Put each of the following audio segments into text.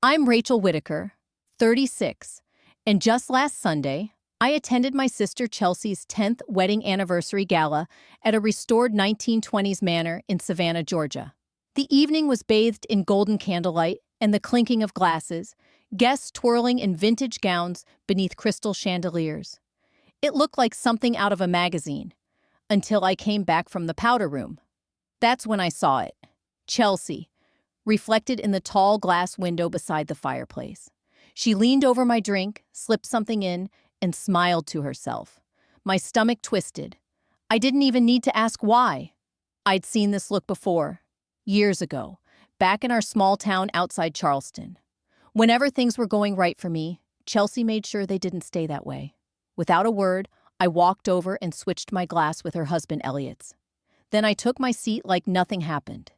I'm Rachel Whitaker, 36, and just last Sunday, I attended my sister Chelsea's 10th wedding anniversary gala at a restored 1920s manor in Savannah, Georgia. The evening was bathed in golden candlelight and the clinking of glasses, guests twirling in vintage gowns beneath crystal chandeliers. It looked like something out of a magazine, until I came back from the powder room. That's when I saw it. Chelsea, reflected in the tall glass window beside the fireplace. She leaned over my drink, slipped something in, and smiled to herself. My stomach twisted. I didn't even need to ask why. I'd seen this look before, years ago, back in our small town outside Charleston. Whenever things were going right for me, Chelsea made sure they didn't stay that way. Without a word, I walked over and switched my glass with her husband Elliot's. Then I took my seat like nothing happened.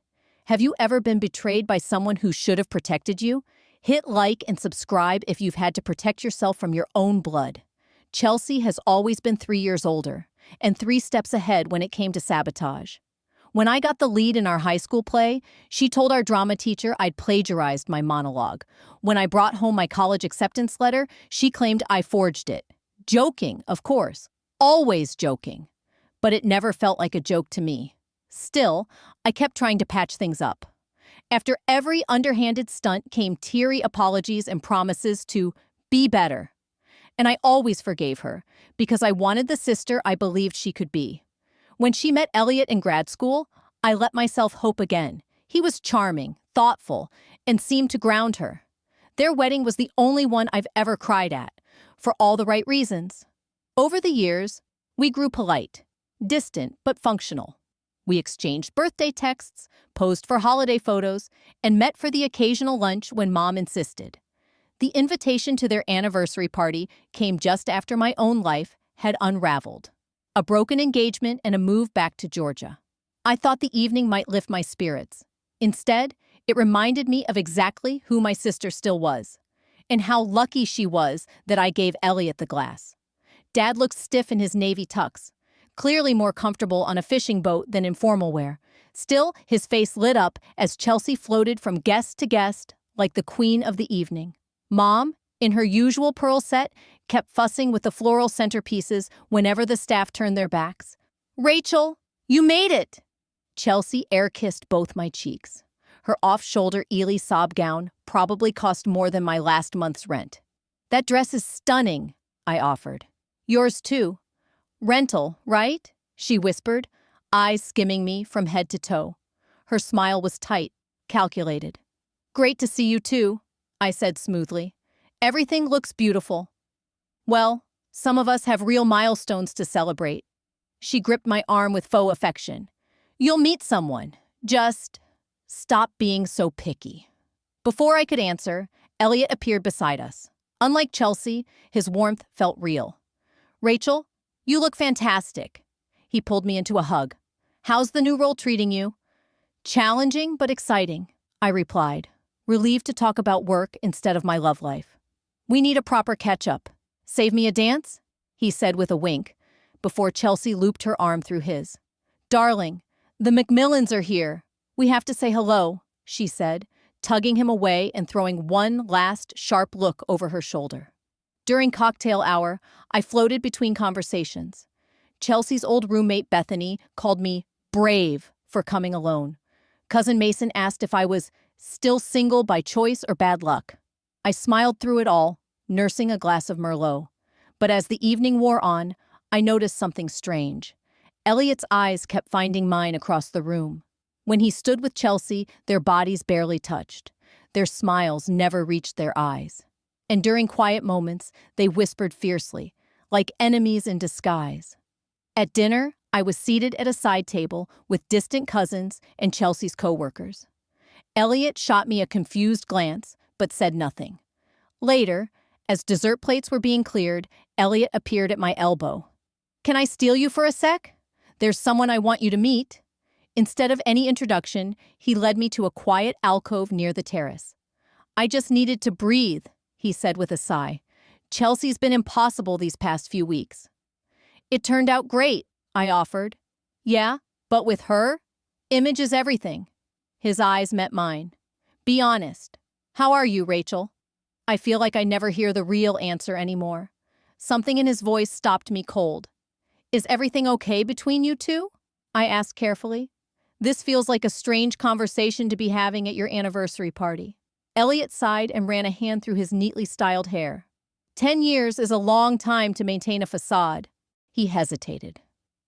Have you ever been betrayed by someone who should have protected you? Hit like and subscribe if you've had to protect yourself from your own blood. Chelsea has always been 3 years older, and 3 steps ahead when it came to sabotage. When I got the lead in our high school play, she told our drama teacher I'd plagiarized my monologue. When I brought home my college acceptance letter, she claimed I forged it. Joking, of course. Always joking. But it never felt like a joke to me. Still, I kept trying to patch things up. After every underhanded stunt came teary apologies and promises to be better. And I always forgave her, because I wanted the sister I believed she could be. When she met Elliot in grad school, I let myself hope again. He was charming, thoughtful, and seemed to ground her. Their wedding was the only one I've ever cried at, for all the right reasons. Over the years, we grew polite, distant but functional. We exchanged birthday texts, posed for holiday photos, and met for the occasional lunch when Mom insisted. The invitation to their anniversary party came just after my own life had unraveled. A broken engagement and a move back to Georgia. I thought the evening might lift my spirits. Instead, it reminded me of exactly who my sister still was, and how lucky she was that I gave Elliot the glass. Dad looked stiff in his navy tux, clearly more comfortable on a fishing boat than in formal wear. Still, his face lit up as Chelsea floated from guest to guest like the queen of the evening. Mom, in her usual pearl set, kept fussing with the floral centerpieces whenever the staff turned their backs. "Rachel, you made it!" Chelsea air-kissed both my cheeks. Her off-shoulder Ely sob gown probably cost more than my last month's rent. "That dress is stunning," I offered. "Yours too." "Rental, right?" she whispered, eyes skimming me from head to toe. Her smile was tight, calculated. "Great to see you too," I said smoothly. "Everything looks beautiful." "Well, some of us have real milestones to celebrate." She gripped my arm with faux affection. "You'll meet someone. Just stop being so picky." Before I could answer, Elliot appeared beside us. Unlike Chelsea, his warmth felt real. "Rachel, you look fantastic." He pulled me into a hug. "How's the new role treating you?" "Challenging but exciting," I replied, relieved to talk about work instead of my love life. "We need a proper catch-up. Save me a dance?" he said with a wink, before Chelsea looped her arm through his. "Darling, the Macmillans are here. We have to say hello," she said, tugging him away and throwing one last sharp look over her shoulder. During cocktail hour, I floated between conversations. Chelsea's old roommate Bethany called me brave for coming alone. Cousin Mason asked if I was still single by choice or bad luck. I smiled through it all, nursing a glass of Merlot. But as the evening wore on, I noticed something strange. Elliot's eyes kept finding mine across the room. When he stood with Chelsea, their bodies barely touched. Their smiles never reached their eyes. And during quiet moments, they whispered fiercely, like enemies in disguise. At dinner, I was seated at a side table with distant cousins and Chelsea's coworkers. Elliot shot me a confused glance, but said nothing. Later, as dessert plates were being cleared, Elliot appeared at my elbow. "Can I steal you for a sec? There's someone I want you to meet." Instead of any introduction, he led me to a quiet alcove near the terrace. "I just needed to breathe," he said with a sigh. "Chelsea's been impossible these past few weeks." "It turned out great," I offered. "Yeah, but with her, image is everything." His eyes met mine. "Be honest. How are you, Rachel? I feel like I never hear the real answer anymore. Something in his voice stopped me cold. Is everything okay between you two? I asked carefully. This feels like a strange conversation to be having at your anniversary party. Elliot sighed and ran a hand through his neatly styled hair. 10 years is a long time to maintain a facade. He hesitated.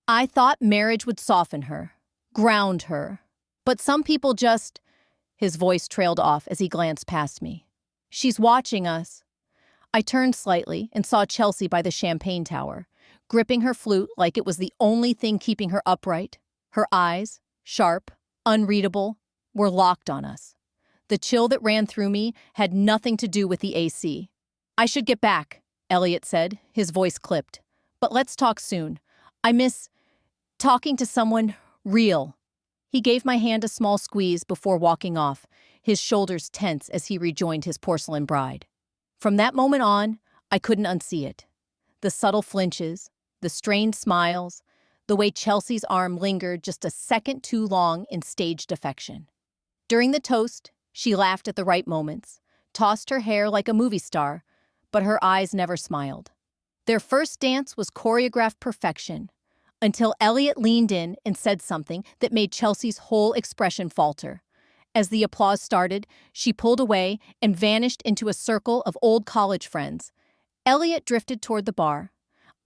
I thought marriage would soften her, ground her. But some people just... His voice trailed off as he glanced past me. She's watching us. I turned slightly and saw Chelsea by the champagne tower, gripping her flute like it was the only thing keeping her upright. Her eyes, sharp, unreadable, were locked on us. The chill that ran through me had nothing to do with the AC. I should get back, Elliot said, his voice clipped. But let's talk soon. I miss talking to someone real. He gave my hand a small squeeze before walking off, his shoulders tense as he rejoined his porcelain bride. From that moment on, I couldn't unsee it. The subtle flinches, the strained smiles, the way Chelsea's arm lingered just a second too long in staged affection. During the toast, she laughed at the right moments, tossed her hair like a movie star, but her eyes never smiled. Their first dance was choreographed perfection, until Elliot leaned in and said something that made Chelsea's whole expression falter. As the applause started, she pulled away and vanished into a circle of old college friends. Elliot drifted toward the bar.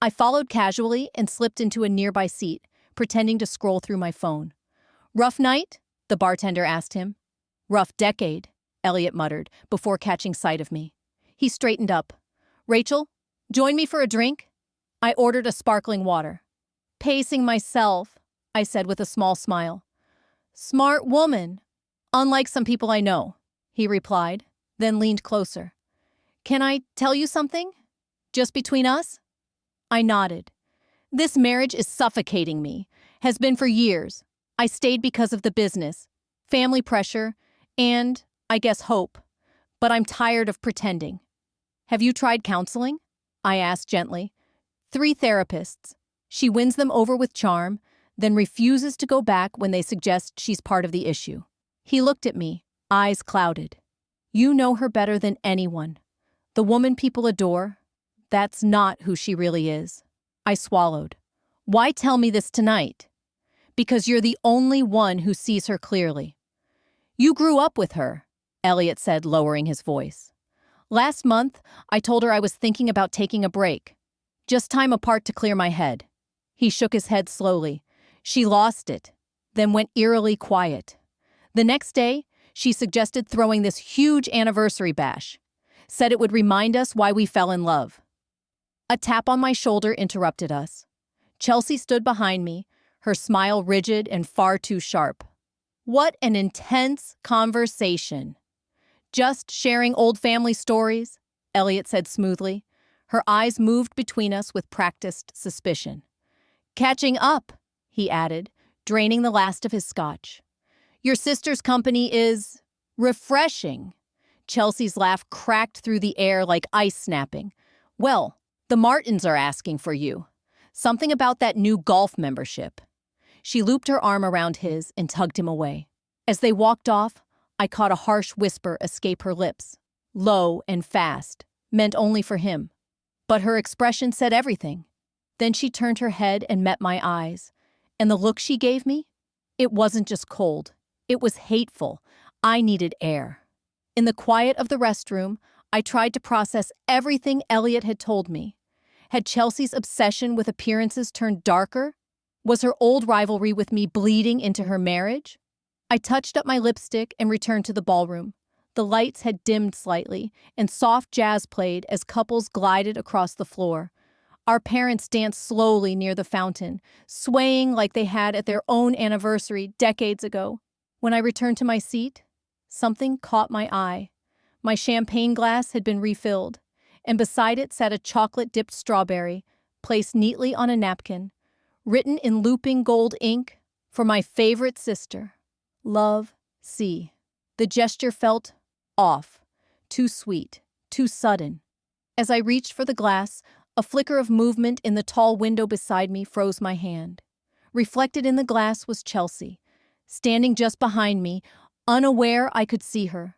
I followed casually and slipped into a nearby seat, pretending to scroll through my phone. "Rough night?" the bartender asked him. "Rough decade," Elliot muttered, before catching sight of me. He straightened up. "Rachel, join me for a drink?" I ordered a sparkling water. "Pacing myself," I said with a small smile. "Smart woman, unlike some people I know," he replied, then leaned closer. "Can I tell you something? Just between us?" I nodded. "This marriage is suffocating me, has been for years. I stayed because of the business, family pressure, and, I guess, hope. But I'm tired of pretending." "Have you tried counseling?" I asked gently. "3 therapists. She wins them over with charm, then refuses to go back when they suggest she's part of the issue." He looked at me, eyes clouded. "You know her better than anyone. The woman people adore, that's not who she really is." I swallowed. "Why tell me this tonight?" "Because you're the only one who sees her clearly." "You grew up with her," Elliot said, lowering his voice. "Last month, I told her I was thinking about taking a break. Just time apart to clear my head." He shook his head slowly. "She lost it, then went eerily quiet. The next day, she suggested throwing this huge anniversary bash. Said it would remind us why we fell in love." A tap on my shoulder interrupted us. Chelsea stood behind me, her smile rigid and far too sharp. What an intense conversation. "Just sharing old family stories," Elliot said smoothly. Her eyes moved between us with practiced suspicion. "Catching up," he added, draining the last of his scotch. "Your sister's company is refreshing." Chelsea's laugh cracked through the air like ice snapping. "Well, the Martins are asking for you. Something about that new golf membership." She looped her arm around his and tugged him away. As they walked off, I caught a harsh whisper escape her lips, low and fast, meant only for him. But her expression said everything. Then she turned her head and met my eyes. And the look she gave me? It wasn't just cold. It was hateful. I needed air. In the quiet of the restroom, I tried to process everything Elliot had told me. Had Chelsea's obsession with appearances turned darker? Was her old rivalry with me bleeding into her marriage? I touched up my lipstick and returned to the ballroom. The lights had dimmed slightly, and soft jazz played as couples glided across the floor. Our parents danced slowly near the fountain, swaying like they had at their own anniversary decades ago. When I returned to my seat, something caught my eye. My champagne glass had been refilled, and beside it sat a chocolate-dipped strawberry, placed neatly on a napkin, written in looping gold ink, "For my favorite sister. Love, C." The gesture felt off, too sweet, too sudden. As I reached for the glass, a flicker of movement in the tall window beside me froze my hand. Reflected in the glass was Chelsea, standing just behind me, unaware I could see her.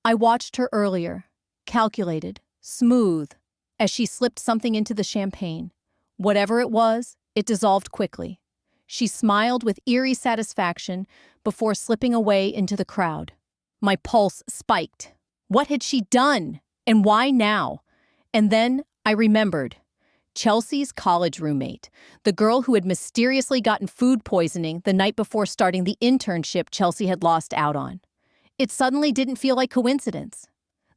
I watched her earlier, calculated, smooth, as she slipped something into the champagne. Whatever it was, it dissolved quickly. She smiled with eerie satisfaction before slipping away into the crowd. My pulse spiked. What had she done? And why now? And then I remembered. Chelsea's college roommate, the girl who had mysteriously gotten food poisoning the night before starting the internship Chelsea had lost out on. It suddenly didn't feel like coincidence.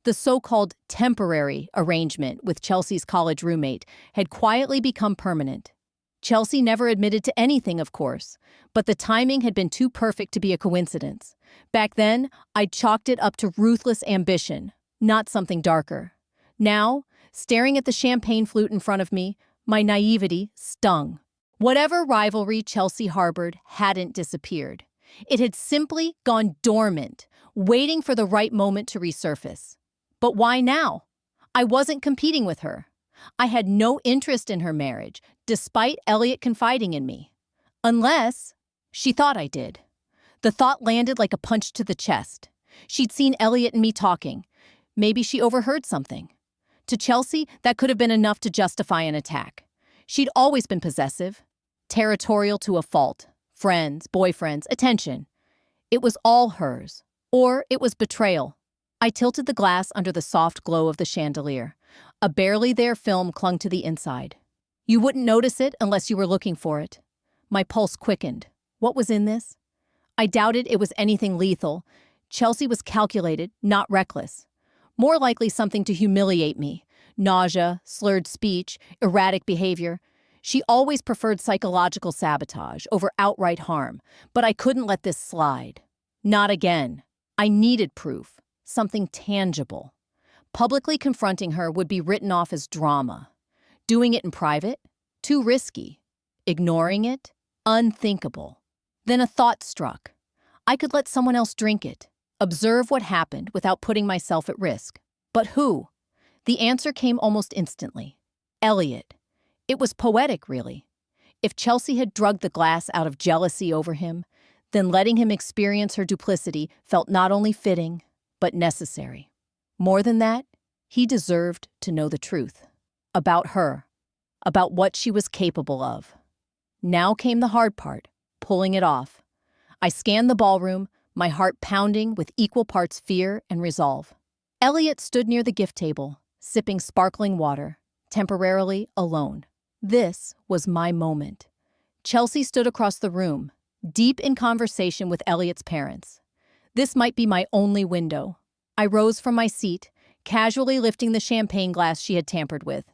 The so-called temporary arrangement with Chelsea's college roommate had quietly become permanent. Chelsea never admitted to anything, of course, but the timing had been too perfect to be a coincidence. Back then, I'd chalked it up to ruthless ambition, not something darker. Now, staring at the champagne flute in front of me, my naivety stung. Whatever rivalry Chelsea harbored hadn't disappeared. It had simply gone dormant, waiting for the right moment to resurface. But why now? I wasn't competing with her. I had no interest in her marriage, despite Elliot confiding in me. Unless she thought I did. The thought landed like a punch to the chest. She'd seen Elliot and me talking. Maybe she overheard something. To Chelsea, that could have been enough to justify an attack. She'd always been possessive, territorial to a fault. Friends, boyfriends, attention. It was all hers. Or it was betrayal. I tilted the glass under the soft glow of the chandelier. A barely there film clung to the inside. You wouldn't notice it unless you were looking for it. My pulse quickened. What was in this? I doubted it was anything lethal. Chelsea was calculated, not reckless. More likely something to humiliate me. Nausea, slurred speech, erratic behavior. She always preferred psychological sabotage over outright harm, but I couldn't let this slide. Not again. I needed proof, something tangible. Publicly confronting her would be written off as drama. Doing it in private? Too risky. Ignoring it? Unthinkable. Then a thought struck. I could let someone else drink it, observe what happened without putting myself at risk. But who? The answer came almost instantly. Elliot. It was poetic, really. If Chelsea had drugged the glass out of jealousy over him, then letting him experience her duplicity felt not only fitting, but necessary. More than that, he deserved to know the truth. About her. About what she was capable of. Now came the hard part, pulling it off. I scanned the ballroom, my heart pounding with equal parts fear and resolve. Elliot stood near the gift table, sipping sparkling water, temporarily alone. This was my moment. Chelsea stood across the room, deep in conversation with Elliot's parents. This might be my only window. I rose from my seat, casually lifting the champagne glass she had tampered with.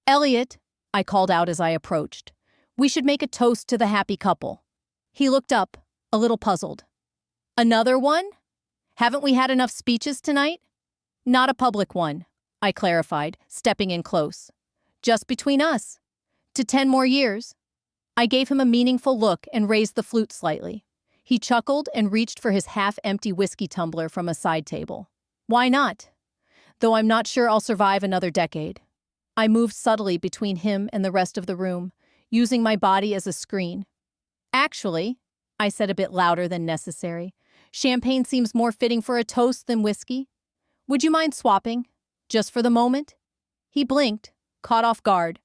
Elliot, I called out as I approached. We should make a toast to the happy couple. He looked up, a little puzzled. Another one? Haven't we had enough speeches tonight? Not a public one, I clarified, stepping in close. Just between us. To 10 more years. I gave him a meaningful look and raised the flute slightly. He chuckled and reached for his half-empty whiskey tumbler from a side table. Why not? Though I'm not sure I'll survive another decade. I moved subtly between him and the rest of the room, using my body as a screen. Actually, I said a bit louder than necessary, champagne seems more fitting for a toast than whiskey. Would you mind swapping? Just for the moment? He blinked, caught off guard,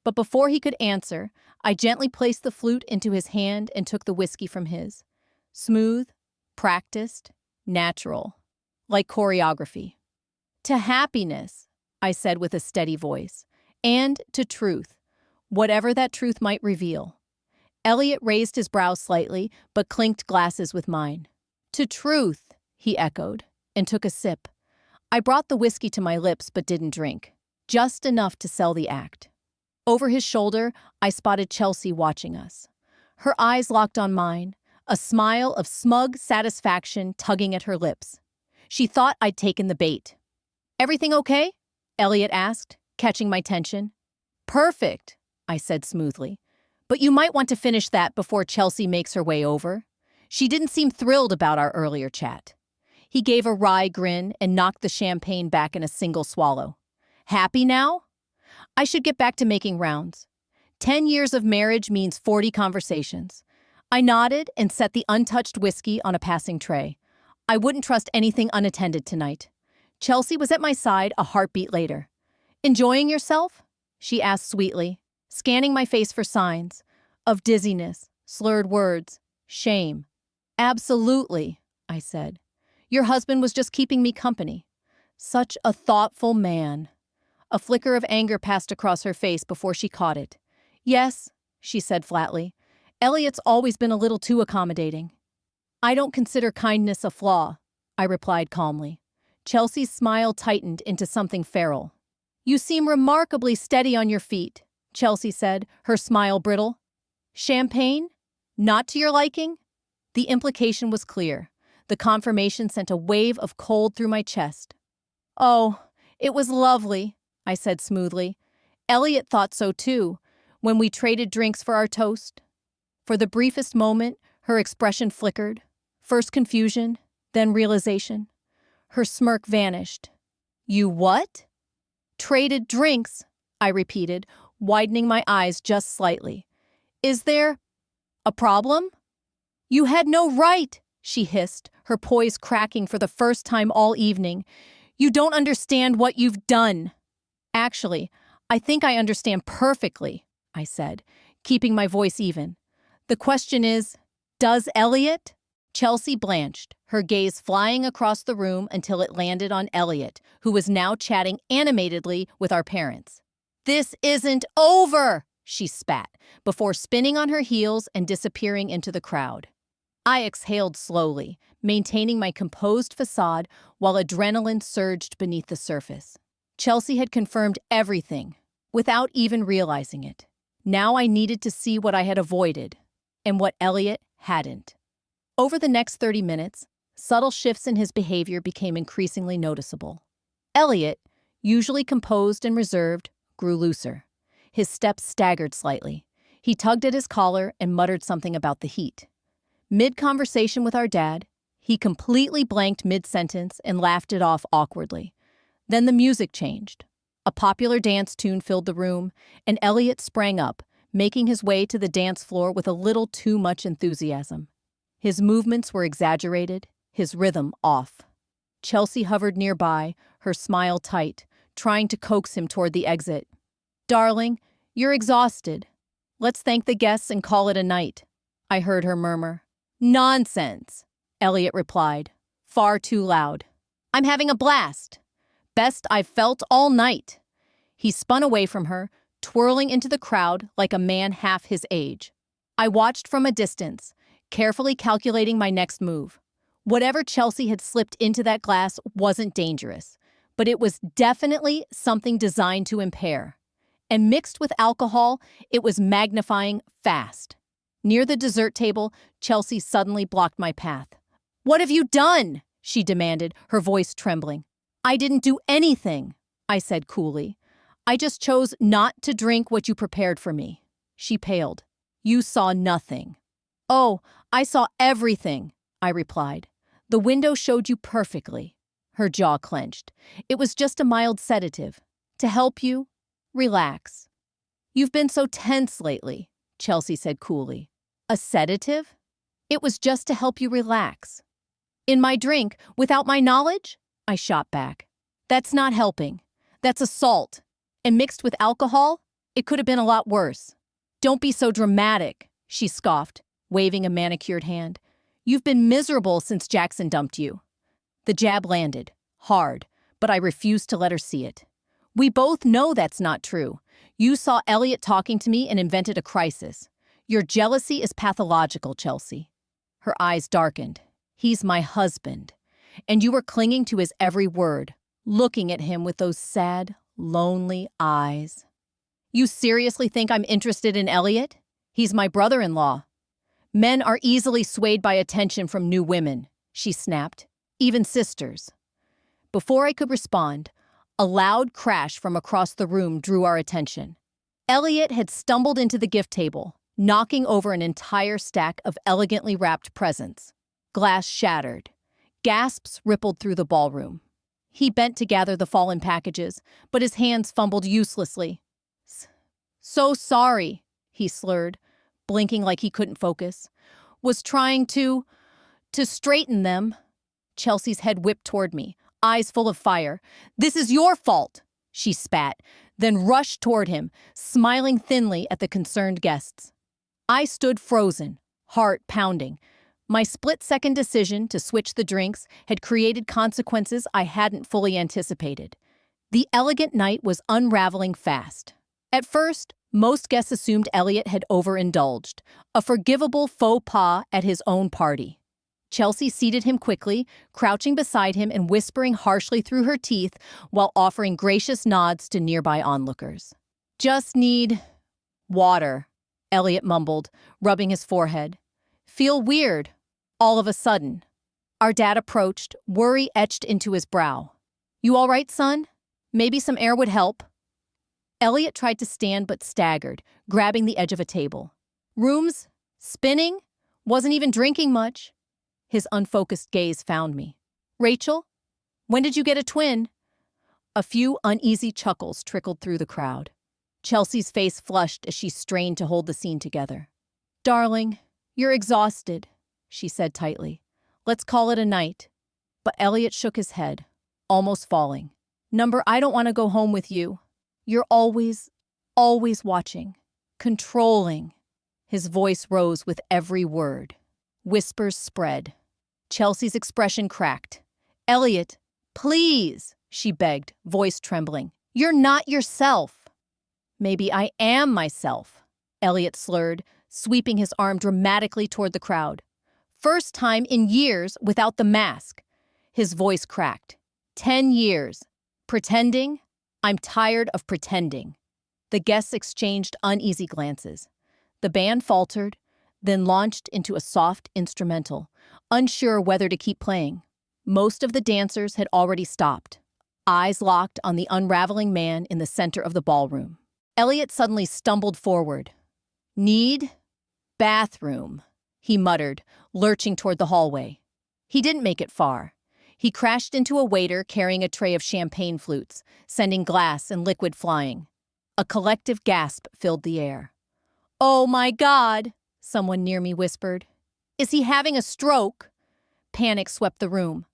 but before he could answer, I gently placed the flute into his hand and took the whiskey from his. Smooth, practiced, natural, like choreography. To happiness, I said with a steady voice, and to truth, whatever that truth might reveal. Elliot raised his brows slightly, but clinked glasses with mine. To truth, he echoed, and took a sip. I brought the whiskey to my lips but didn't drink, just enough to sell the act. Over his shoulder, I spotted Chelsea watching us. Her eyes locked on mine, a smile of smug satisfaction tugging at her lips. She thought I'd taken the bait. Everything okay? Elliot asked, catching my tension. Perfect, I said smoothly. But you might want to finish that before Chelsea makes her way over. She didn't seem thrilled about our earlier chat. He gave a wry grin and knocked the champagne back in a single swallow. Happy now? I should get back to making rounds. 10 years of marriage means 40 conversations. I nodded and set the untouched whiskey on a passing tray. I wouldn't trust anything unattended tonight. Chelsea was at my side a heartbeat later. "Enjoying yourself?" she asked sweetly, scanning my face for signs of dizziness, slurred words, shame. "Absolutely," I said. "Your husband was just keeping me company." Such a thoughtful man. A flicker of anger passed across her face before she caught it. "Yes," she said flatly. "Elliot's always been a little too accommodating." "I don't consider kindness a flaw," I replied calmly. Chelsea's smile tightened into something feral. "You seem remarkably steady on your feet," Chelsea said, her smile brittle. "Champagne? Not to your liking?" The implication was clear. The confirmation sent a wave of cold through my chest. "Oh, it was lovely," I said smoothly. "Elliot thought so too, when we traded drinks for our toast." For the briefest moment, her expression flickered. First confusion, then realization. Her smirk vanished. "You what?" "Traded drinks," I repeated, widening my eyes just slightly. "Is there a problem?" "You had no right," she hissed, her poise cracking for the first time all evening. "You don't understand what you've done." "Actually, I think I understand perfectly," I said, keeping my voice even. "The question is, does Elliot?" Chelsea blanched, her gaze flying across the room until it landed on Elliot, who was now chatting animatedly with our parents. "This isn't over," she spat, before spinning on her heels and disappearing into the crowd. I exhaled slowly, maintaining my composed facade while adrenaline surged beneath the surface. Chelsea had confirmed everything, without even realizing it. Now I needed to see what I had avoided, and what Elliot hadn't. Over the next 30 minutes, subtle shifts in his behavior became increasingly noticeable. Elliot, usually composed and reserved, grew looser. His steps staggered slightly. He tugged at his collar and muttered something about the heat. Mid-conversation with our dad, he completely blanked mid-sentence and laughed it off awkwardly. Then the music changed. A popular dance tune filled the room, and Elliot sprang up, making his way to the dance floor with a little too much enthusiasm. His movements were exaggerated, his rhythm off. Chelsea hovered nearby, her smile tight, trying to coax him toward the exit. "Darling, you're exhausted. Let's thank the guests and call it a night," I heard her murmur. "Nonsense," Elliot replied, far too loud. "I'm having a blast. Best I've felt all night." He spun away from her, twirling into the crowd like a man half his age. I watched from a distance, carefully calculating my next move. Whatever Chelsea had slipped into that glass wasn't dangerous, but it was definitely something designed to impair. And mixed with alcohol, it was magnifying fast. Near the dessert table, Chelsea suddenly blocked my path. "What have you done?" she demanded, her voice trembling. "I didn't do anything," I said coolly. "I just chose not to drink what you prepared for me." She paled. "You saw nothing." "Oh, I saw everything," I replied. "The window showed you perfectly." Her jaw clenched. "It was just a mild sedative. To help you relax." "You've been so tense lately," Chelsea said coolly. "A sedative?" "It was just to help you relax." "In my drink, without my knowledge?" I shot back. "That's not helping. That's assault. And mixed with alcohol, it could have been a lot worse." "Don't be so dramatic," she scoffed, waving a manicured hand. "You've been miserable since Jackson dumped you." The jab landed, hard, but I refused to let her see it. "We both know that's not true. You saw Elliot talking to me and invented a crisis. Your jealousy is pathological, Chelsea." Her eyes darkened. "He's my husband. And you were clinging to his every word, looking at him with those sad, lonely eyes." "You seriously think I'm interested in Elliot? He's my brother-in-law." "Men are easily swayed by attention from new women," she snapped. "Even sisters." Before I could respond, a loud crash from across the room drew our attention. Elliot had stumbled into the gift table, knocking over an entire stack of elegantly wrapped presents. Glass shattered. Gasps rippled through the ballroom. He bent to gather the fallen packages, but his hands fumbled uselessly. "So sorry," he slurred, blinking like he couldn't focus. "Was trying to straighten them." Chelsea's head whipped toward me, eyes full of fire. "This is your fault," she spat, then rushed toward him, smiling thinly at the concerned guests. I stood frozen, heart pounding. My split-second decision to switch the drinks had created consequences I hadn't fully anticipated. The elegant night was unraveling fast. At first, most guests assumed Elliot had overindulged, a forgivable faux pas at his own party. Chelsea seated him quickly, crouching beside him and whispering harshly through her teeth while offering gracious nods to nearby onlookers. "Just need water," Elliot mumbled, rubbing his forehead. "Feel weird, all of a sudden." Our dad approached, worry etched into his brow. "You all right, son? Maybe some air would help." Elliot tried to stand but staggered, grabbing the edge of a table. "Room's spinning? Wasn't even drinking much." His unfocused gaze found me. "Rachel, when did you get a twin?" A few uneasy chuckles trickled through the crowd. Chelsea's face flushed as she strained to hold the scene together. "Darling, you're exhausted," she said tightly. "Let's call it a night." But Elliot shook his head, almost falling. "Number, I don't want to go home with you. You're always watching, controlling." His voice rose with every word. Whispers spread. Chelsea's expression cracked. "Elliot, please," she begged, voice trembling. "You're not yourself." "Maybe I am myself," Elliot slurred, sweeping his arm dramatically toward the crowd. "First time in years without the mask." His voice cracked. 10 years. Pretending? I'm tired of pretending." The guests exchanged uneasy glances. The band faltered, then launched into a soft instrumental, unsure whether to keep playing. Most of the dancers had already stopped, eyes locked on the unraveling man in the center of the ballroom. Elliot suddenly stumbled forward. "Need bathroom," he muttered, lurching toward the hallway. He didn't make it far. He crashed into a waiter carrying a tray of champagne flutes, sending glass and liquid flying. A collective gasp filled the air. "Oh my God," someone near me whispered. "Is he having a stroke?" Panic swept the room.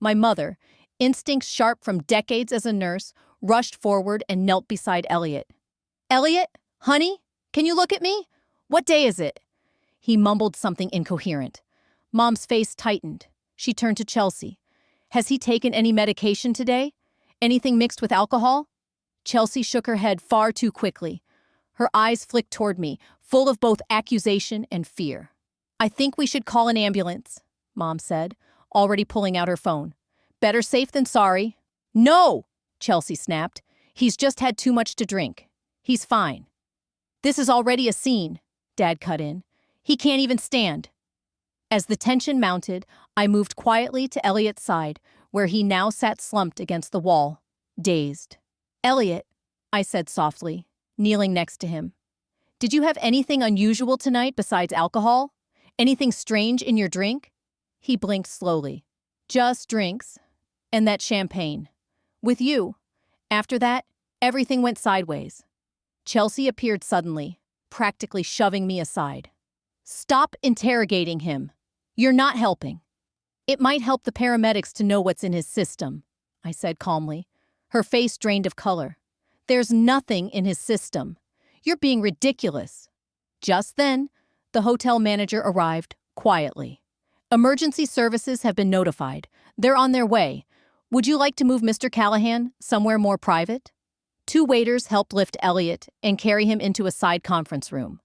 My mother, instincts sharp from decades as a nurse, rushed forward and knelt beside Elliot. "Elliot, honey, can you look at me? What day is it?" He mumbled something incoherent. Mom's face tightened. She turned to Chelsea. "Has he taken any medication today? Anything mixed with alcohol?" Chelsea shook her head far too quickly. Her eyes flicked toward me, full of both accusation and fear. "I think we should call an ambulance," Mom said, already pulling out her phone. "Better safe than sorry." "No!" Chelsea snapped. "He's just had too much to drink. He's fine." "This is already a scene," Dad cut in. "He can't even stand." As the tension mounted, I moved quietly to Elliot's side, where he now sat slumped against the wall, dazed. "Elliot," I said softly, kneeling next to him. "Did you have anything unusual tonight besides alcohol? Anything strange in your drink?" He blinked slowly. "Just drinks. And that champagne. With you. After that, everything went sideways." Chelsea appeared suddenly, practically shoving me aside. "Stop interrogating him. You're not helping." "It might help the paramedics to know what's in his system," I said calmly. Her face drained of color. "There's nothing in his system. You're being ridiculous." Just then, the hotel manager arrived, quietly. "Emergency services have been notified. They're on their way. Would you like to move Mr. Callahan somewhere more private?" 2 waiters helped lift Elliot and carry him into a side conference room.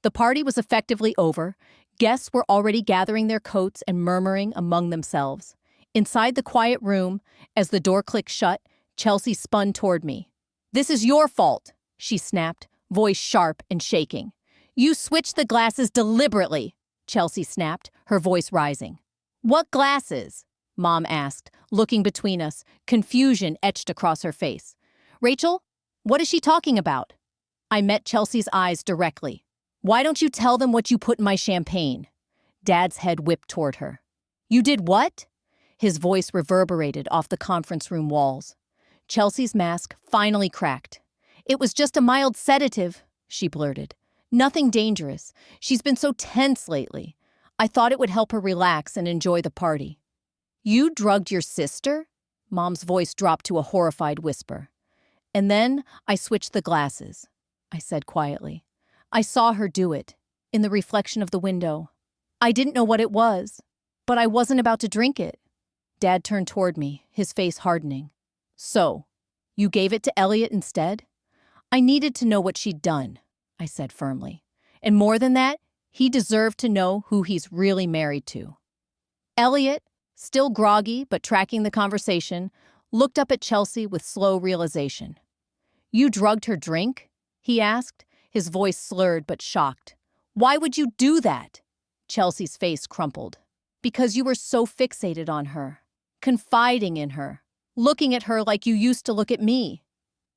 The party was effectively over. Guests were already gathering their coats and murmuring among themselves. Inside the quiet room, as the door clicked shut, Chelsea spun toward me. "This is your fault," she snapped, voice sharp and shaking. "You switched the glasses deliberately," Chelsea snapped, her voice rising. "What glasses?" Mom asked, looking between us, confusion etched across her face. "Rachel, what is she talking about?" I met Chelsea's eyes directly. "Why don't you tell them what you put in my champagne?" Dad's head whipped toward her. "You did what?" His voice reverberated off the conference room walls. Chelsea's mask finally cracked. "It was just a mild sedative," she blurted. "Nothing dangerous. She's been so tense lately. I thought it would help her relax and enjoy the party." "You drugged your sister?" Mom's voice dropped to a horrified whisper. And then I switched the glasses, I said quietly. I saw her do it, in the reflection of the window. I didn't know what it was, but I wasn't about to drink it. Dad turned toward me, his face hardening. So, you gave it to Elliot instead? I needed to know what she'd done, I said firmly. And more than that, he deserved to know who he's really married to. Elliot, still groggy but tracking the conversation, looked up at Chelsea with slow realization. You drugged her drink? He asked, his voice slurred but shocked. Why would you do that? Chelsea's face crumpled. Because you were so fixated on her, confiding in her, looking at her like you used to look at me.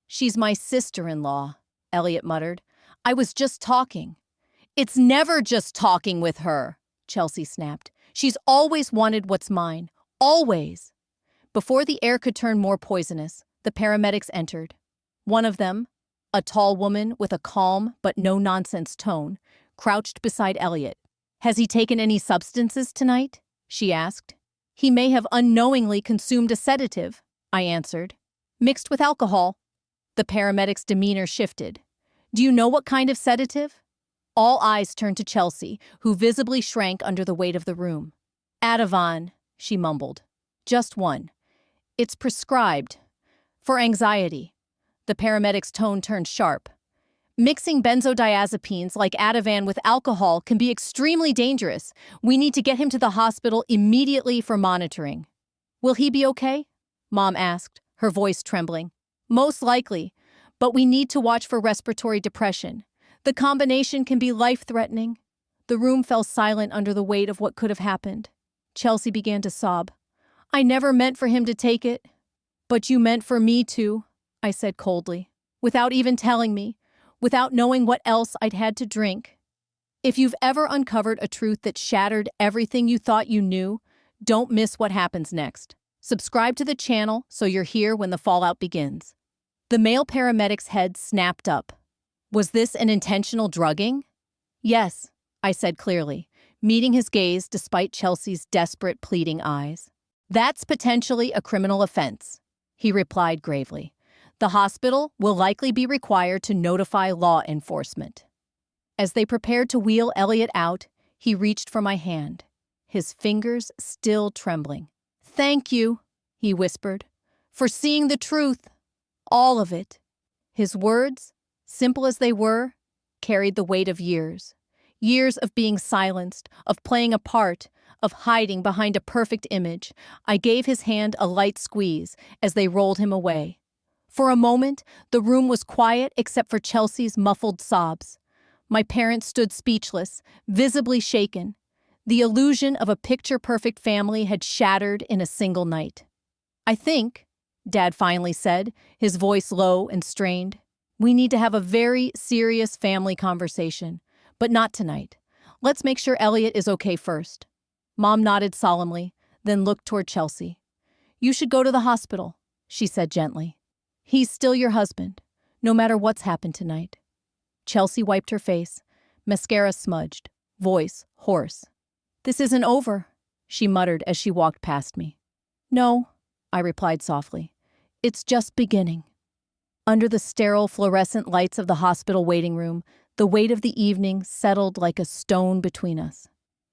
She's my sister-in-law, Elliot muttered. I was just talking. It's never just talking with her, Chelsea snapped. She's always wanted what's mine. Always. Before the air could turn more poisonous, the paramedics entered. One of them, a tall woman with a calm but no-nonsense tone, crouched beside Elliot. Has he taken any substances tonight? She asked. He may have unknowingly consumed a sedative, I answered. Mixed with alcohol. The paramedic's demeanor shifted. Do you know what kind of sedative? All eyes turned to Chelsea, who visibly shrank under the weight of the room. Ativan, she mumbled. Just one. It's prescribed. For anxiety. The paramedic's tone turned sharp. Mixing benzodiazepines like Ativan with alcohol can be extremely dangerous. We need to get him to the hospital immediately for monitoring. Will he be okay? Mom asked, her voice trembling. Most likely, but we need to watch for respiratory depression. The combination can be life-threatening. The room fell silent under the weight of what could have happened. Chelsea began to sob. I never meant for him to take it. But you meant for me to, I said coldly, without even telling me, without knowing what else I'd had to drink. If you've ever uncovered a truth that shattered everything you thought you knew, don't miss what happens next. Subscribe to the channel so you're here when the fallout begins. The male paramedic's head snapped up. Was this an intentional drugging? Yes, I said clearly, meeting his gaze despite Chelsea's desperate, pleading eyes. That's potentially a criminal offense, he replied gravely. The hospital will likely be required to notify law enforcement. As they prepared to wheel Elliot out, he reached for my hand, his fingers still trembling. Thank you, he whispered, for seeing the truth. All of it. His words, simple as they were, carried the weight of years. Years of being silenced, of playing a part, of hiding behind a perfect image. I gave his hand a light squeeze as they rolled him away. For a moment, the room was quiet except for Chelsea's muffled sobs. My parents stood speechless, visibly shaken. The illusion of a picture-perfect family had shattered in a single night. I think, Dad finally said, his voice low and strained, we need to have a very serious family conversation, but not tonight. Let's make sure Elliot is okay first. Mom nodded solemnly, then looked toward Chelsea. You should go to the hospital, she said gently. He's still your husband, no matter what's happened tonight. Chelsea wiped her face, mascara smudged, voice hoarse. This isn't over, she muttered as she walked past me. No, I replied softly. It's just beginning. Under the sterile fluorescent lights of the hospital waiting room, the weight of the evening settled like a stone between us.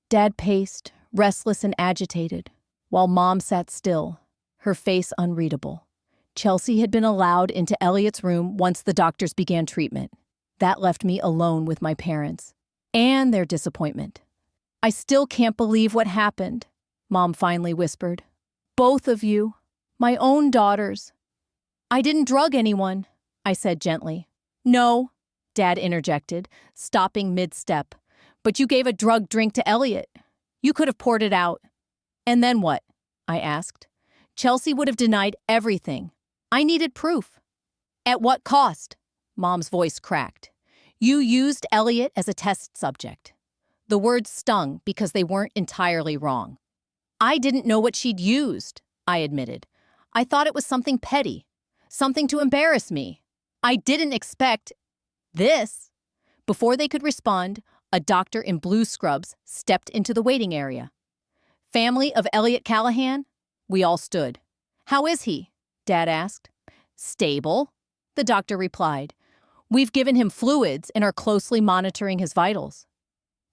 Dad paced, restless and agitated, while Mom sat still, her face unreadable. Chelsea had been allowed into Elliot's room once the doctors began treatment. That left me alone with my parents, and their disappointment. I still can't believe what happened, Mom finally whispered. Both of you, my own daughters. I didn't drug anyone, I said gently. No, Dad interjected, stopping mid-step. But you gave a drugged drink to Elliot. You could have poured it out. And then what? I asked. Chelsea would have denied everything. I needed proof. At what cost? Mom's voice cracked. You used Elliot as a test subject. The words stung because they weren't entirely wrong. I didn't know what she'd used, I admitted. I thought it was something petty, something to embarrass me. I didn't expect this. Before they could respond, a doctor in blue scrubs stepped into the waiting area. Family of Elliot Callahan? We all stood. "How is he?" Dad asked. "Stable," the doctor replied. "We've given him fluids and are closely monitoring his vitals."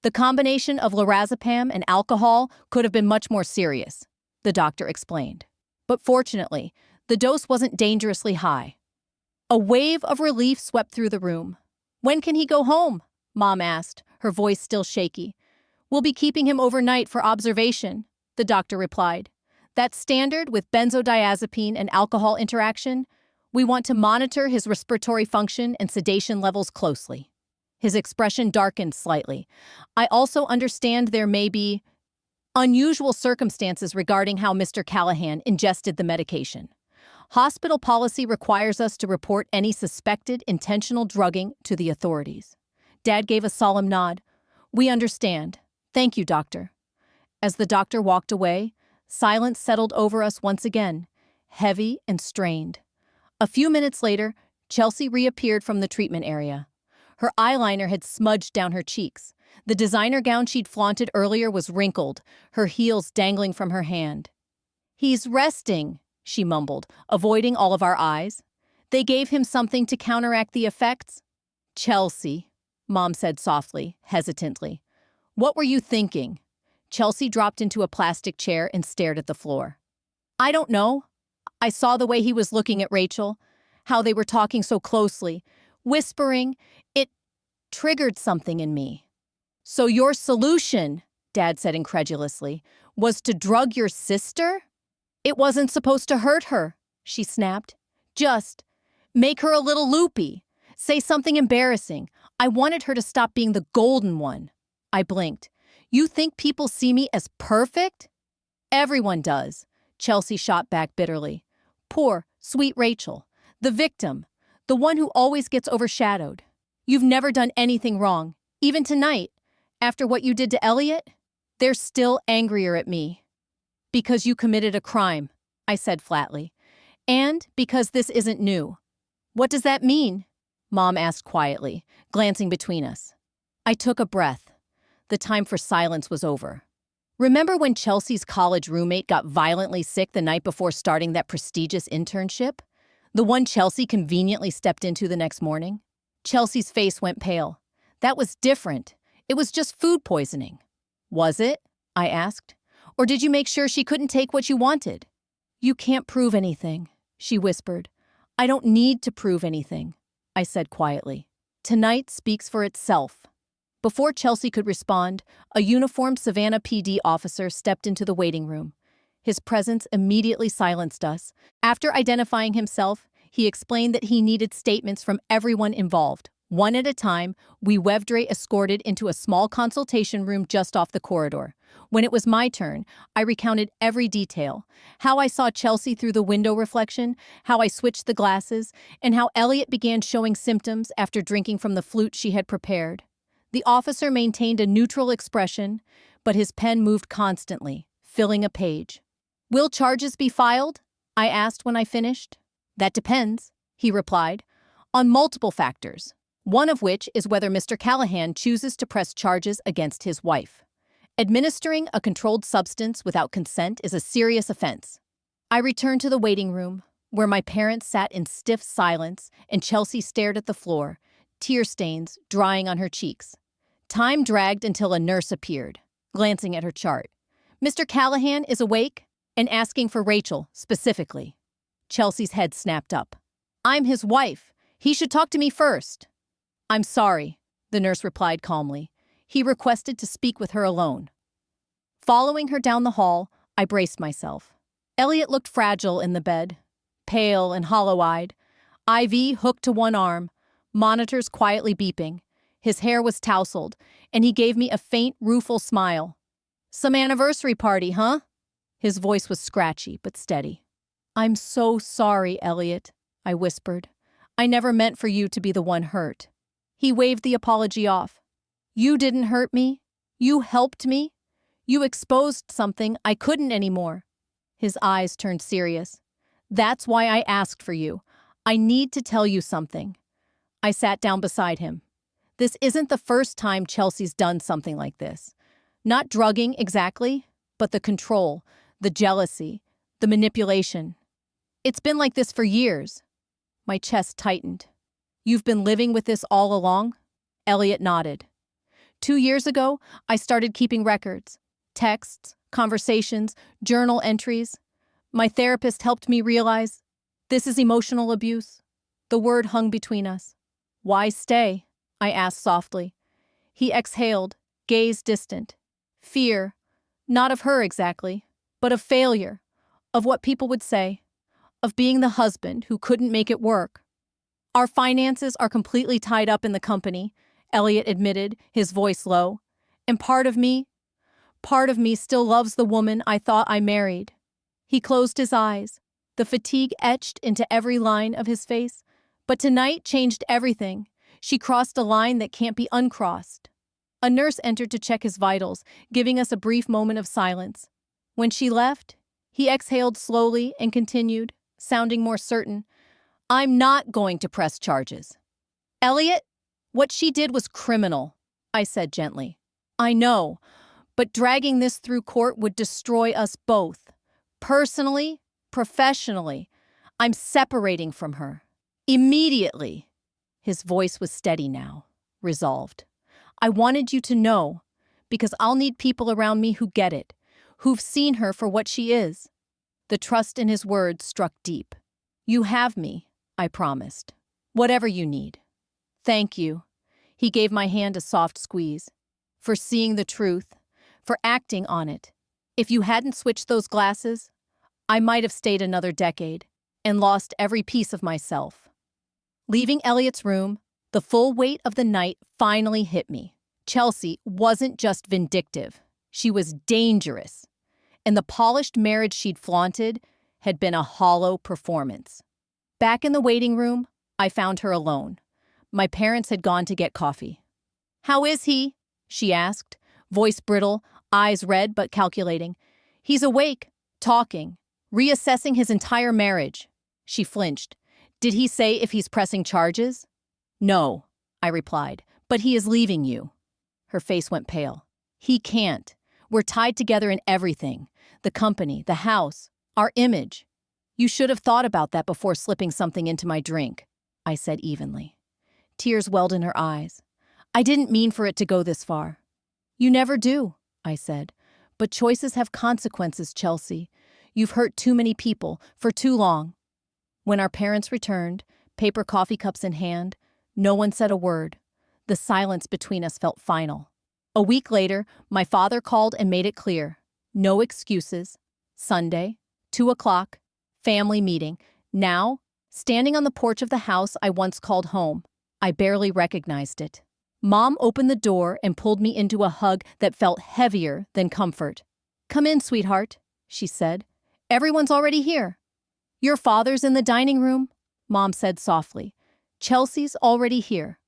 The combination of lorazepam and alcohol could have been much more serious, the doctor explained. But fortunately, the dose wasn't dangerously high. A wave of relief swept through the room. "When can he go home?" Mom asked, her voice still shaky. "We'll be keeping him overnight for observation," the doctor replied. "That's standard with benzodiazepine and alcohol interaction. We want to monitor his respiratory function and sedation levels closely." His expression darkened slightly. "I also understand there may be unusual circumstances regarding how Mr. Callahan ingested the medication. Hospital policy requires us to report any suspected intentional drugging to the authorities." Dad gave a solemn nod. "We understand. Thank you, doctor." As the doctor walked away, silence settled over us once again, heavy and strained. A few minutes later, Chelsea reappeared from the treatment area. Her eyeliner had smudged down her cheeks. The designer gown she'd flaunted earlier was wrinkled, her heels dangling from her hand. "He's resting," she mumbled, avoiding all of our eyes. "They gave him something to counteract the effects." "Chelsea," Mom said softly, hesitantly. "What were you thinking?" Chelsea dropped into a plastic chair and stared at the floor. "I don't know. I saw the way he was looking at Rachel, how they were talking so closely, whispering. It triggered something in me." "So your solution," Dad said incredulously, "was to drug your sister?" "It wasn't supposed to hurt her," she snapped. "Just make her a little loopy. Say something embarrassing. I wanted her to stop being the golden one." I blinked. "You think people see me as perfect?" "Everyone does," Chelsea shot back bitterly. "Poor, sweet Rachel. The victim. The one who always gets overshadowed. You've never done anything wrong. Even tonight, after what you did to Elliot, they're still angrier at me." "Because you committed a crime," I said flatly. "And because this isn't new." "What does that mean?" Mom asked quietly, glancing between us. I took a breath. The time for silence was over. "Remember when Chelsea's college roommate got violently sick the night before starting that prestigious internship? The one Chelsea conveniently stepped into the next morning?" Chelsea's face went pale. "That was different. It was just food poisoning." "Was it?" I asked. "Or did you make sure she couldn't take what you wanted?" "You can't prove anything," she whispered. "I don't need to prove anything," I said quietly. "Tonight speaks for itself." Before Chelsea could respond, a uniformed Savannah PD officer stepped into the waiting room. His presence immediately silenced us. After identifying himself, he explained that he needed statements from everyone involved. One at a time, we Wevdre escorted into a small consultation room just off the corridor. When it was my turn, I recounted every detail. How I saw Chelsea through the window reflection, how I switched the glasses, and how Elliot began showing symptoms after drinking from the flute she had prepared. The officer maintained a neutral expression, but his pen moved constantly, filling a page. "Will charges be filed?" I asked when I finished. "That depends," he replied, "on multiple factors, one of which is whether Mr. Callahan chooses to press charges against his wife. Administering a controlled substance without consent is a serious offense." I returned to the waiting room, where my parents sat in stiff silence and Chelsea stared at the floor, tear stains drying on her cheeks. Time dragged until a nurse appeared, glancing at her chart. "Mr. Callahan is awake and asking for Rachel, specifically." Chelsea's head snapped up. "I'm his wife. He should talk to me first." "I'm sorry," the nurse replied calmly. "He requested to speak with her alone." Following her down the hall, I braced myself. Elliot looked fragile in the bed, pale and hollow-eyed, IV hooked to one arm, monitors quietly beeping. His hair was tousled, and he gave me a faint, rueful smile. "Some anniversary party, huh?" His voice was scratchy but steady. "I'm so sorry, Elliot," I whispered. "I never meant for you to be the one hurt." He waved the apology off. "You didn't hurt me. You helped me. You exposed something I couldn't anymore." His eyes turned serious. "That's why I asked for you. I need to tell you something." I sat down beside him. This isn't the first time Chelsea's done something like this. Not drugging exactly, but the control, the jealousy, the manipulation. It's been like this for years. My chest tightened. You've been living with this all along? Elliot nodded. 2 years ago, I started keeping records. Texts, conversations, journal entries. My therapist helped me realize this is emotional abuse. The word hung between us. Why stay? I asked softly. He exhaled, gaze distant. Fear, not of her exactly, but of failure, of what people would say, of being the husband who couldn't make it work. Our finances are completely tied up in the company, Elliot admitted, his voice low. And part of me still loves the woman I thought I married. He closed his eyes, the fatigue etched into every line of his face. But tonight changed everything. She crossed a line that can't be uncrossed. A nurse entered to check his vitals, giving us a brief moment of silence. When she left, he exhaled slowly and continued, sounding more certain. I'm not going to press charges. Elliot, what she did was criminal, I said gently. I know, but dragging this through court would destroy us both. Personally, professionally, I'm separating from her. Immediately. His voice was steady now, resolved. I wanted you to know, because I'll need people around me who get it, who've seen her for what she is. The trust in his words struck deep. You have me, I promised. Whatever you need. Thank you. He gave my hand a soft squeeze. For seeing the truth, for acting on it. If you hadn't switched those glasses, I might have stayed another decade and lost every piece of myself. Leaving Elliot's room, the full weight of the night finally hit me. Chelsea wasn't just vindictive. She was dangerous. And the polished marriage she'd flaunted had been a hollow performance. Back in the waiting room, I found her alone. My parents had gone to get coffee. How is he? She asked, voice brittle, eyes red but calculating. He's awake, talking, reassessing his entire marriage. She flinched. Did he say if he's pressing charges? No, I replied, but he is leaving you. Her face went pale. He can't. We're tied together in everything. The company, the house, our image. You should have thought about that before slipping something into my drink, I said evenly. Tears welled in her eyes. I didn't mean for it to go this far. You never do, I said. But choices have consequences, Chelsea. You've hurt too many people for too long. When our parents returned, paper coffee cups in hand, no one said a word. The silence between us felt final. A week later, my father called and made it clear. No excuses. Sunday, 2:00, family meeting. Now, standing on the porch of the house I once called home, I barely recognized it. Mom opened the door and pulled me into a hug that felt heavier than comfort. Come in, sweetheart, she said. Everyone's already here. Your father's in the dining room, Mom said softly. Chelsea's already here.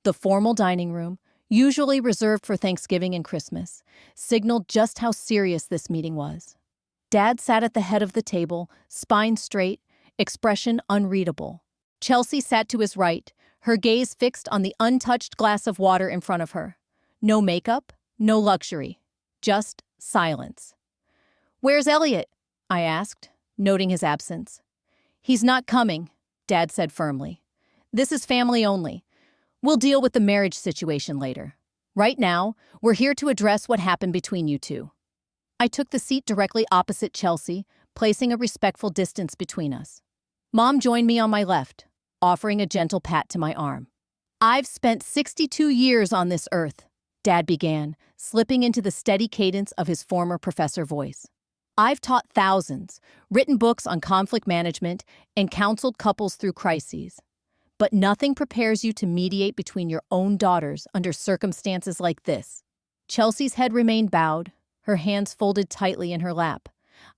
The formal dining room, usually reserved for Thanksgiving and Christmas, signaled just how serious this meeting was. Dad sat at the head of the table, spine straight, expression unreadable. Chelsea sat to his right, her gaze fixed on the untouched glass of water in front of her. No makeup, no luxury, just silence. Where's Elliot? I asked, noting his absence. He's not coming, Dad said firmly. This is family only. We'll deal with the marriage situation later. Right now, we're here to address what happened between you two. I took the seat directly opposite Chelsea, placing a respectful distance between us. Mom joined me on my left, offering a gentle pat to my arm. I've spent 62 years on this earth, Dad began, slipping into the steady cadence of his former professor voice. I've taught thousands, written books on conflict management, and counseled couples through crises. But nothing prepares you to mediate between your own daughters under circumstances like this. Chelsea's head remained bowed, her hands folded tightly in her lap.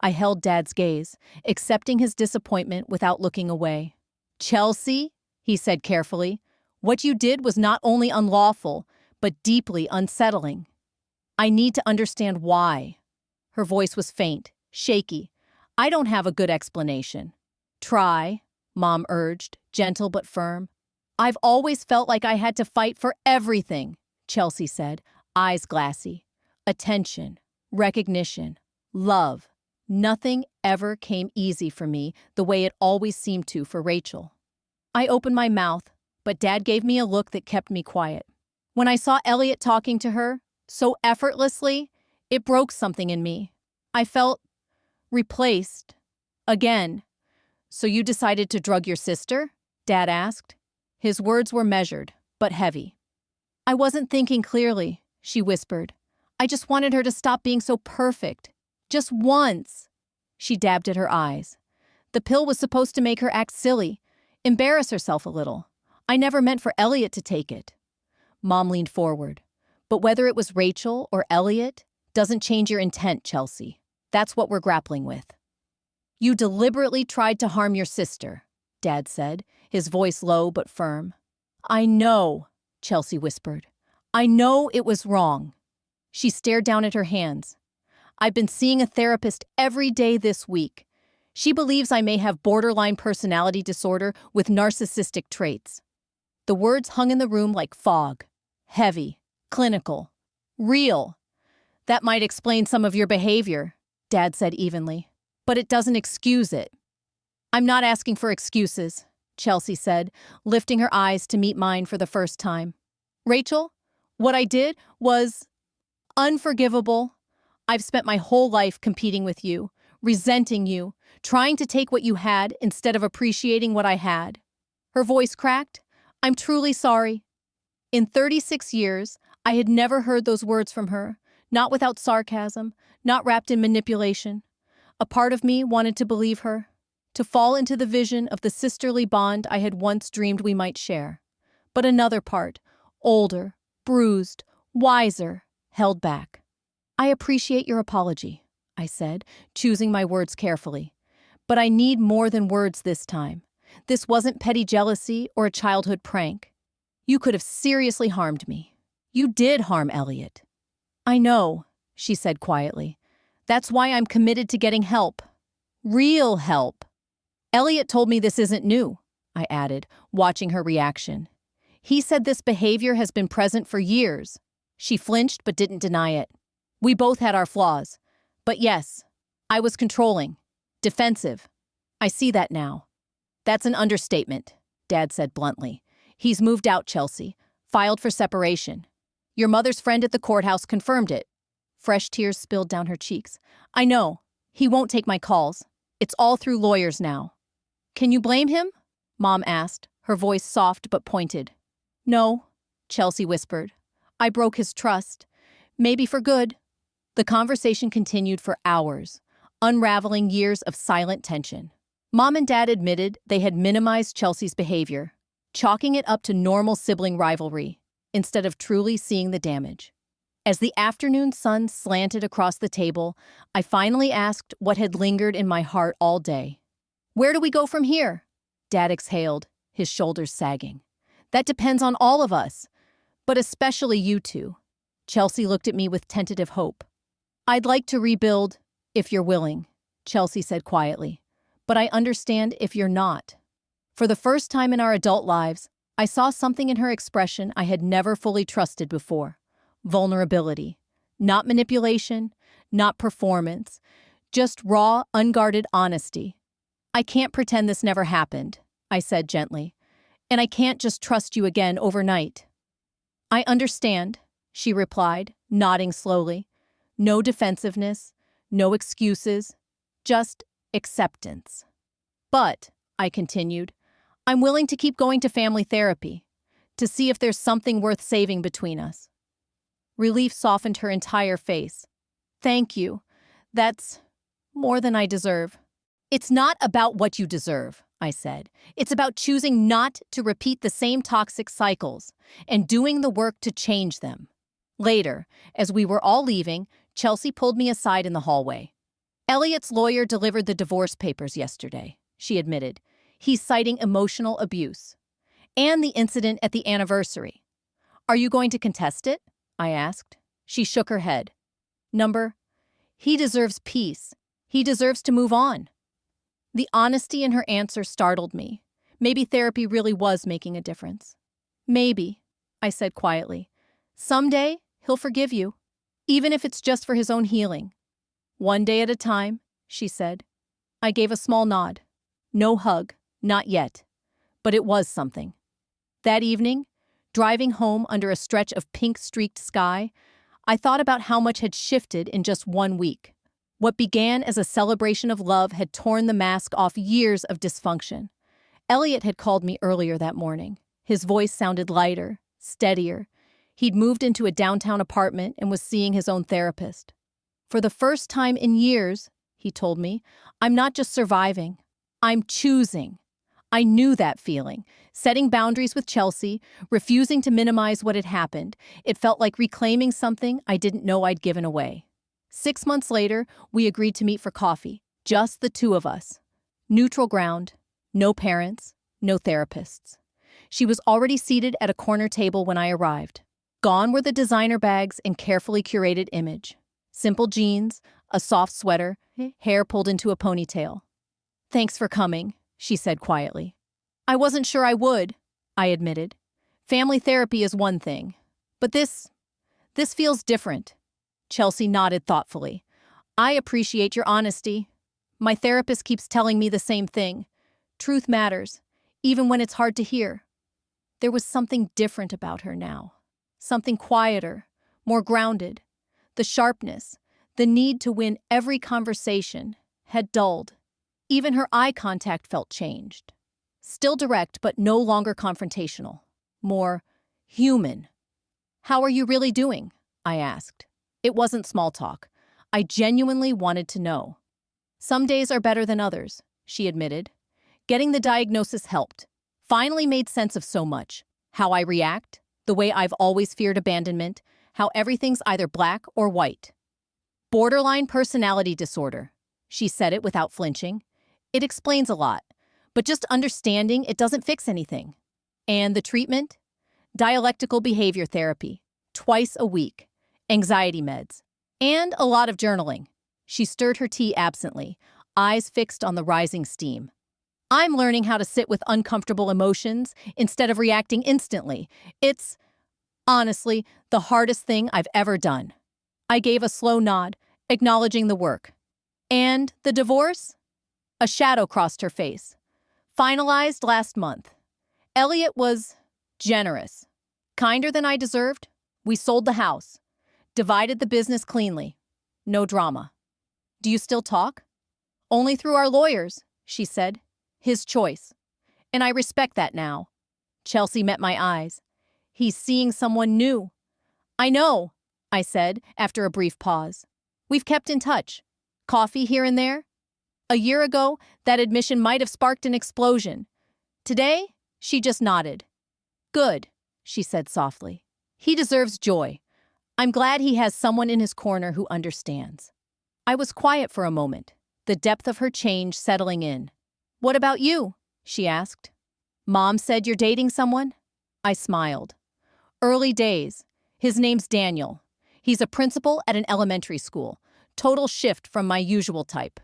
I held Dad's gaze, accepting his disappointment without looking away. Chelsea, he said carefully, what you did was not only unlawful, but deeply unsettling. I need to understand why. Her voice was faint, shaky. I don't have a good explanation. Try, Mom urged, gentle but firm. I've always felt like I had to fight for everything, Chelsea said, eyes glassy. Attention, recognition, love. Nothing ever came easy for me the way it always seemed to for Rachel. I opened my mouth, but Dad gave me a look that kept me quiet. When I saw Elliot talking to her, so effortlessly, it broke something in me. I felt replaced. Again. "So you decided to drug your sister?" Dad asked. His words were measured, but heavy. "I wasn't thinking clearly," she whispered. "I just wanted her to stop being so perfect. Just once." She dabbed at her eyes. "The pill was supposed to make her act silly, embarrass herself a little. I never meant for Elliot to take it." Mom leaned forward. "But whether it was Rachel or Elliot doesn't change your intent, Chelsea. That's what we're grappling with." "You deliberately tried to harm your sister," Dad said, his voice low but firm. "I know," Chelsea whispered. "I know it was wrong." She stared down at her hands. "I've been seeing a therapist every day this week. She believes I may have borderline personality disorder with narcissistic traits." The words hung in the room like fog. Heavy, clinical, real. "That might explain some of your behavior," Dad said evenly. "But it doesn't excuse it." "I'm not asking for excuses," Chelsea said, lifting her eyes to meet mine for the first time. "Rachel, what I did was unforgivable. I've spent my whole life competing with you, resenting you, trying to take what you had instead of appreciating what I had." Her voice cracked. "I'm truly sorry." In 36 years, I had never heard those words from her, not without sarcasm, not wrapped in manipulation. A part of me wanted to believe her, to fall into the vision of the sisterly bond I had once dreamed we might share. But another part, older, bruised, wiser, held back. "I appreciate your apology," I said, choosing my words carefully. "But I need more than words this time. This wasn't petty jealousy or a childhood prank. You could have seriously harmed me. You did harm Elliot." "I know," she said quietly. "That's why I'm committed to getting help. Real help." "Elliot told me this isn't new," I added, watching her reaction. "He said this behavior has been present for years." She flinched but didn't deny it. "We both had our flaws. But yes, I was controlling, defensive. I see that now." "That's an understatement," Dad said bluntly. "He's moved out, Chelsea, filed for separation. Your mother's friend at the courthouse confirmed it." Fresh tears spilled down her cheeks. "I know. He won't take my calls. It's all through lawyers now." "Can you blame him?" Mom asked, her voice soft but pointed. "No," Chelsea whispered. "I broke his trust. Maybe for good." The conversation continued for hours, unraveling years of silent tension. Mom and Dad admitted they had minimized Chelsea's behavior, chalking it up to normal sibling rivalry, instead of truly seeing the damage. As the afternoon sun slanted across the table, I finally asked what had lingered in my heart all day. "Where do we go from here?" Dad exhaled, his shoulders sagging. "That depends on all of us, but especially you two." Chelsea looked at me with tentative hope. "I'd like to rebuild, if you're willing," Chelsea said quietly. "But I understand if you're not." For the first time in our adult lives, I saw something in her expression I had never fully trusted before. Vulnerability. Not manipulation, not performance, just raw, unguarded honesty. "I can't pretend this never happened," I said gently. "And I can't just trust you again overnight." "I understand," she replied, nodding slowly. No defensiveness, no excuses, just acceptance. "But," I continued, "I'm willing to keep going to family therapy, to see if there's something worth saving between us." Relief softened her entire face. "Thank you. That's more than I deserve." "It's not about what you deserve," I said. "It's about choosing not to repeat the same toxic cycles and doing the work to change them." Later, as we were all leaving, Chelsea pulled me aside in the hallway. "Elliot's lawyer delivered the divorce papers yesterday," she admitted. "He's citing emotional abuse. And the incident at the anniversary." "Are you going to contest it?" I asked. She shook her head. He deserves peace. He deserves to move on." The honesty in her answer startled me. Maybe therapy really was making a difference. "Maybe," I said quietly. "Someday, he'll forgive you, even if it's just for his own healing. One day at a time, she said. I gave a small nod. No hug, not yet. But it was something. That evening, driving home under a stretch of pink-streaked sky, I thought about how much had shifted in just 1 week. What began as a celebration of love had torn the mask off years of dysfunction. Elliot had called me earlier that morning. His voice sounded lighter, steadier. He'd moved into a downtown apartment and was seeing his own therapist. For the first time in years, he told me, I'm not just surviving, I'm choosing. I knew that feeling. Setting boundaries with Chelsea, refusing to minimize what had happened. It felt like reclaiming something I didn't know I'd given away. 6 months later, we agreed to meet for coffee. Just the two of us. Neutral ground. No parents. No therapists. She was already seated at a corner table when I arrived. Gone were the designer bags and carefully curated image. Simple jeans, a soft sweater, hair pulled into a ponytail. Thanks for coming, she said quietly. I wasn't sure I would, I admitted. Family therapy is one thing, but this feels different. Chelsea nodded thoughtfully. I appreciate your honesty. My therapist keeps telling me the same thing. Truth matters, even when it's hard to hear. There was something different about her now. Something quieter, more grounded. The sharpness, the need to win every conversation, had dulled. Even her eye contact felt changed. Still direct, but no longer confrontational. More human. How are you really doing? I asked. It wasn't small talk. I genuinely wanted to know. Some days are better than others, she admitted. Getting the diagnosis helped. Finally made sense of so much. How I react, the way I've always feared abandonment, how everything's either black or white. Borderline personality disorder. She said it without flinching. It explains a lot, but just understanding it doesn't fix anything. And the treatment? Dialectical behavior therapy, twice a week, anxiety meds, and a lot of journaling. She stirred her tea absently, eyes fixed on the rising steam. I'm learning how to sit with uncomfortable emotions instead of reacting instantly. It's, honestly, the hardest thing I've ever done. I gave a slow nod, acknowledging the work. And the divorce? A shadow crossed her face. Finalized last month. Elliot was generous. Kinder than I deserved. We sold the house. Divided the business cleanly. No drama. Do you still talk? Only through our lawyers, she said. His choice. And I respect that now. Chelsea met my eyes. He's seeing someone new. I know, I said after a brief pause. We've kept in touch. Coffee here and there. A year ago, that admission might have sparked an explosion. Today, she just nodded. Good, she said softly. He deserves joy. I'm glad he has someone in his corner who understands. I was quiet for a moment, the depth of her change settling in. What about you? She asked. Mom said you're dating someone? I smiled. Early days. His name's Daniel. He's a principal at an elementary school. Total shift from my usual type.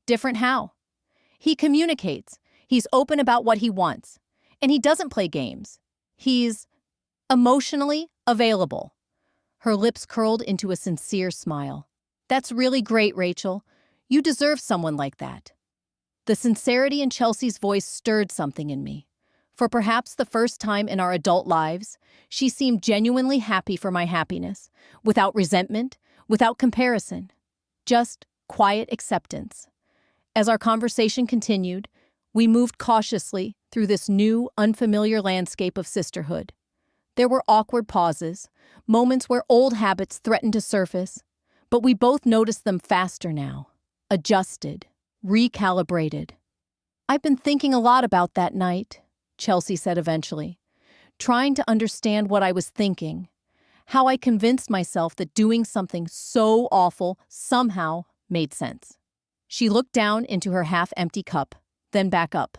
Different how? He communicates. He's open about what he wants. And he doesn't play games. He's emotionally available. Her lips curled into a sincere smile. That's really great, Rachel. You deserve someone like that. The sincerity in Chelsea's voice stirred something in me. For perhaps the first time in our adult lives, she seemed genuinely happy for my happiness, without resentment, without comparison. Just quiet acceptance. As our conversation continued, we moved cautiously through this new, unfamiliar landscape of sisterhood. There were awkward pauses, moments where old habits threatened to surface, but we both noticed them faster now, adjusted, recalibrated. I've been thinking a lot about that night, Chelsea said eventually, trying to understand what I was thinking, how I convinced myself that doing something so awful somehow made sense. She looked down into her half-empty cup, then back up.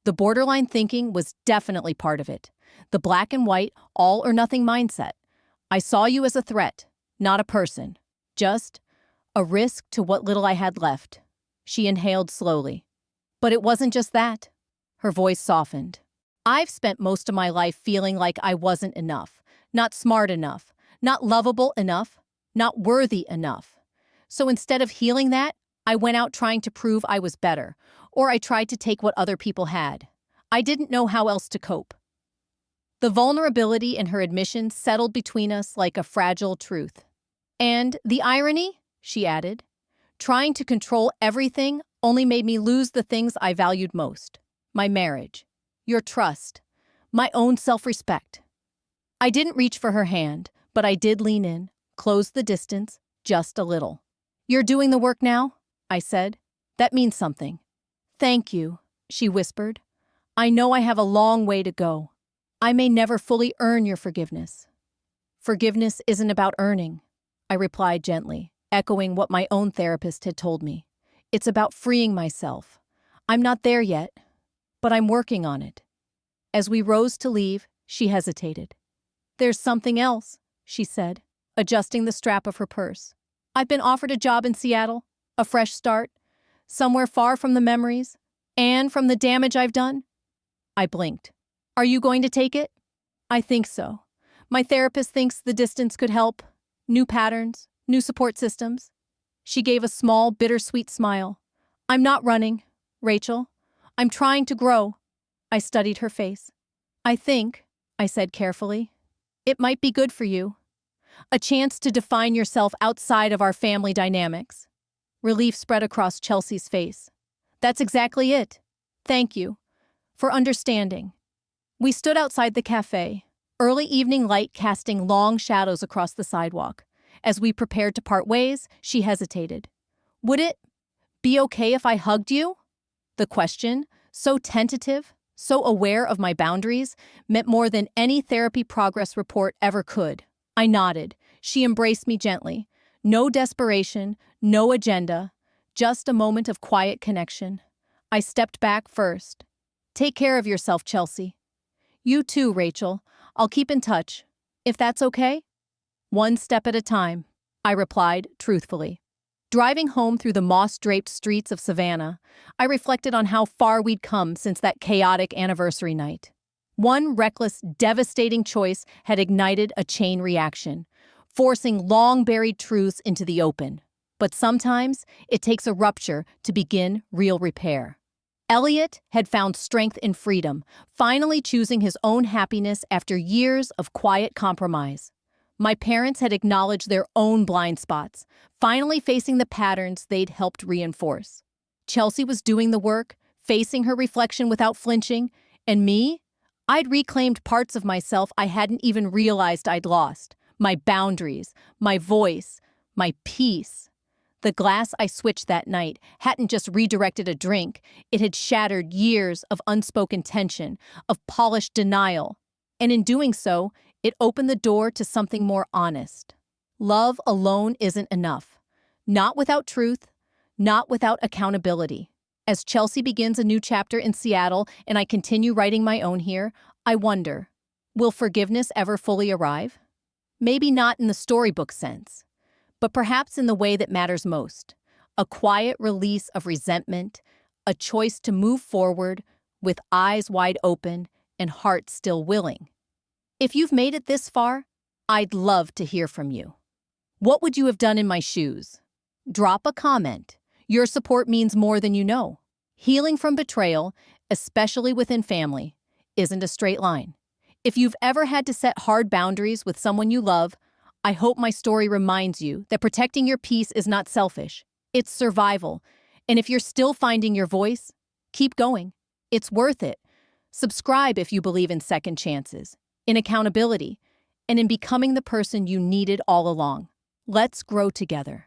The borderline thinking was definitely part of it. The black and white, all-or-nothing mindset. I saw you as a threat, not a person. Just a risk to what little I had left. She inhaled slowly. But it wasn't just that. Her voice softened. I've spent most of my life feeling like I wasn't enough, not smart enough, not lovable enough, not worthy enough. So instead of healing that, I went out trying to prove I was better, or I tried to take what other people had. I didn't know how else to cope. The vulnerability in her admission settled between us like a fragile truth. And the irony, she added, trying to control everything only made me lose the things I valued most. My marriage, your trust, my own self-respect. I didn't reach for her hand, but I did lean in, close the distance, just a little. You're doing the work now? I said. That means something. Thank you, she whispered. I know I have a long way to go. I may never fully earn your forgiveness. Forgiveness isn't about earning, I replied gently, echoing what my own therapist had told me. It's about freeing myself. I'm not there yet, but I'm working on it. As we rose to leave, she hesitated. There's something else, she said, adjusting the strap of her purse. I've been offered a job in Seattle, a fresh start, somewhere far from the memories, and from the damage I've done. I blinked. Are you going to take it? I think so. My therapist thinks the distance could help. New patterns, new support systems. She gave a small, bittersweet smile. I'm not running, Rachel. I'm trying to grow. I studied her face. I think, I said carefully, it might be good for you. A chance to define yourself outside of our family dynamics. Relief spread across Chelsea's face. That's exactly it. Thank you for understanding. We stood outside the cafe, early evening light casting long shadows across the sidewalk. As we prepared to part ways, she hesitated. Would it be okay if I hugged you? The question, so tentative, so aware of my boundaries, meant more than any therapy progress report ever could. I nodded. She embraced me gently. No desperation, no agenda, just a moment of quiet connection. I stepped back first. Take care of yourself, Chelsea. You too, Rachel. I'll keep in touch, if that's okay. One step at a time, I replied truthfully. Driving home through the moss-draped streets of Savannah, I reflected on how far we'd come since that chaotic anniversary night. One reckless, devastating choice had ignited a chain reaction, forcing long-buried truths into the open. But sometimes, it takes a rupture to begin real repair. Elliot had found strength in freedom, finally choosing his own happiness after years of quiet compromise. My parents had acknowledged their own blind spots, finally facing the patterns they'd helped reinforce. Chelsea was doing the work, facing her reflection without flinching, and me? I'd reclaimed parts of myself I hadn't even realized I'd lost. My boundaries, my voice, my peace. The glass I switched that night hadn't just redirected a drink, it had shattered years of unspoken tension, of polished denial. And in doing so, it opened the door to something more honest. Love alone isn't enough. Not without truth, not without accountability. As Chelsea begins a new chapter in Seattle and I continue writing my own here, I wonder, will forgiveness ever fully arrive? Maybe not in the storybook sense, but perhaps in the way that matters most. A quiet release of resentment, a choice to move forward with eyes wide open and heart still willing. If you've made it this far, I'd love to hear from you. What would you have done in my shoes? Drop a comment. Your support means more than you know. Healing from betrayal, especially within family, isn't a straight line. If you've ever had to set hard boundaries with someone you love, I hope my story reminds you that protecting your peace is not selfish. It's survival. And if you're still finding your voice, keep going. It's worth it. Subscribe if you believe in second chances, in accountability, and in becoming the person you needed all along. Let's grow together.